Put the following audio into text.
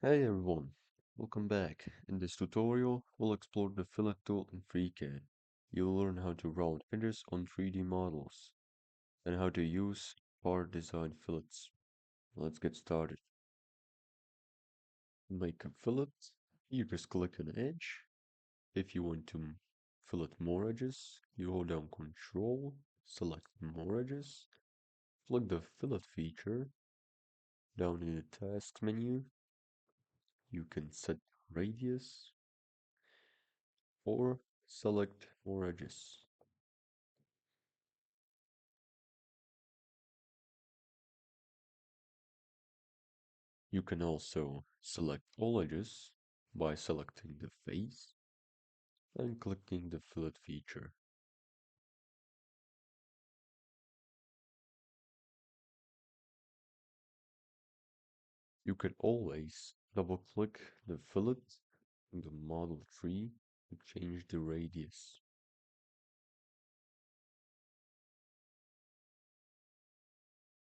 Hey everyone, welcome back. In this tutorial, we'll explore the fillet tool in FreeCAD. You'll learn how to route edges on 3D models and how to use part design fillets. Let's get started. Make a fillet. You just click an edge. If you want to fillet more edges, you hold down Control, select more edges, click the fillet feature. Down in the task menu, you can set radius or select more edges. You can also select all edges by selecting the face and clicking the fillet feature. You can always double-click the fillet in the model tree to change the radius.